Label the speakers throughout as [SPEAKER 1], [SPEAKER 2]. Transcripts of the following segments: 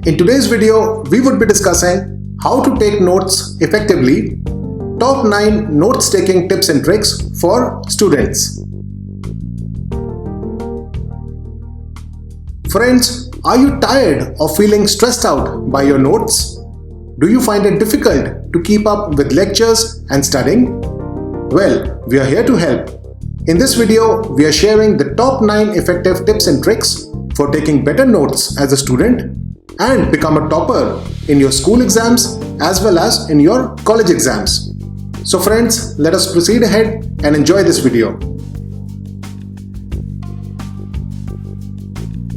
[SPEAKER 1] In today's video, we would be discussing how to take notes effectively, top 9 notes-taking tips and tricks for students. Friends, are you tired of feeling stressed out by your notes? Do you find it difficult to keep up with lectures and studying? Well, we are here to help. In this video, we are sharing the top 9 effective tips and tricks for taking better notes as a student and become a topper in your school exams as well as in your college exams. So friends, let us proceed ahead and enjoy this video.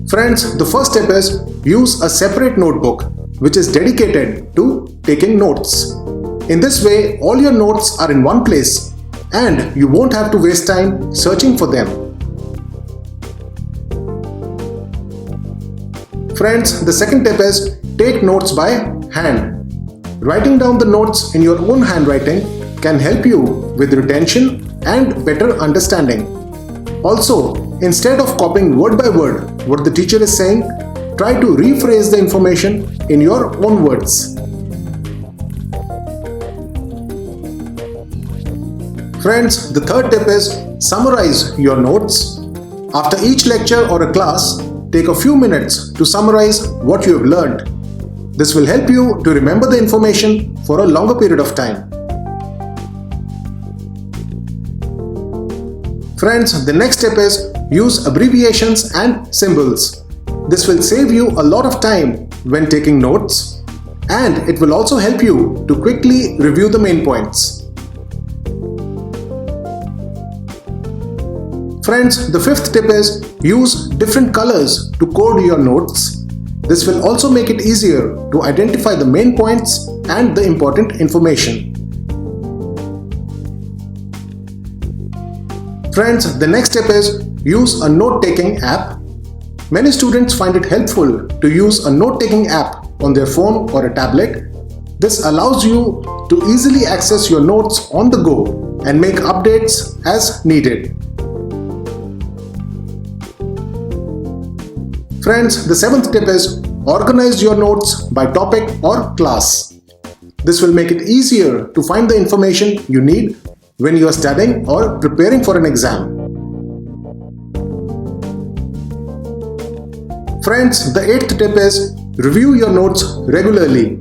[SPEAKER 1] Friends, the first tip is use a separate notebook which is dedicated to taking notes. In this way, all your notes are in one place and you won't have to waste time searching for them. Friends, the second tip is take notes by hand. Writing down the notes in your own handwriting can help you with retention and better understanding. Also, instead of copying word by word what the teacher is saying, try to rephrase the information in your own words. Friends, the third tip is summarize your notes. After each lecture or a class, take a few minutes to summarize what you have learned. This will help you to remember the information for a longer period of time. Friends, the next tip is use abbreviations and symbols. This will save you a lot of time when taking notes, and it will also help you to quickly review the main points. Friends, the fifth tip is use different colors to code your notes. This will also make it easier to identify the main points and the important information. Friends, the next tip is use a note-taking app. Many students find it helpful to use a note-taking app on their phone or a tablet. This allows you to easily access your notes on the go and make updates as needed. Friends, the seventh tip is organize your notes by topic or class. This will make it easier to find the information you need when you are studying or preparing for an exam. Friends, the eighth tip is review your notes regularly.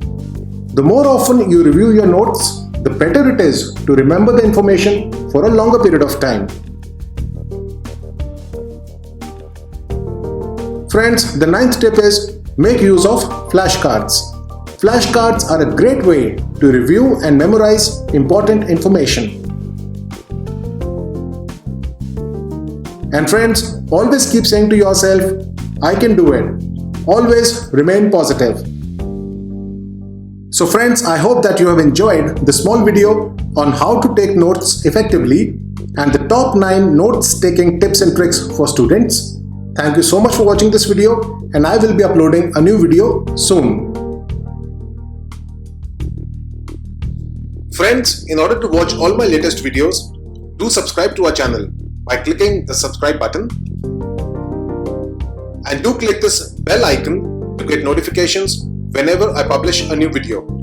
[SPEAKER 1] The more often you review your notes, the better it is to remember the information for a longer period of time. Friends, the ninth tip is make use of flashcards. Flashcards are a great way to review and memorize important information. And friends, always keep saying to yourself, I can do it. Always remain positive. So friends, I hope that you have enjoyed the small video on how to take notes effectively and the top 9 notes-taking tips and tricks for students. Thank you so much for watching this video, and I will be uploading a new video soon. Friends, in order to watch all my latest videos, do subscribe to our channel by clicking the subscribe button. And do click this bell icon to get notifications whenever I publish a new video.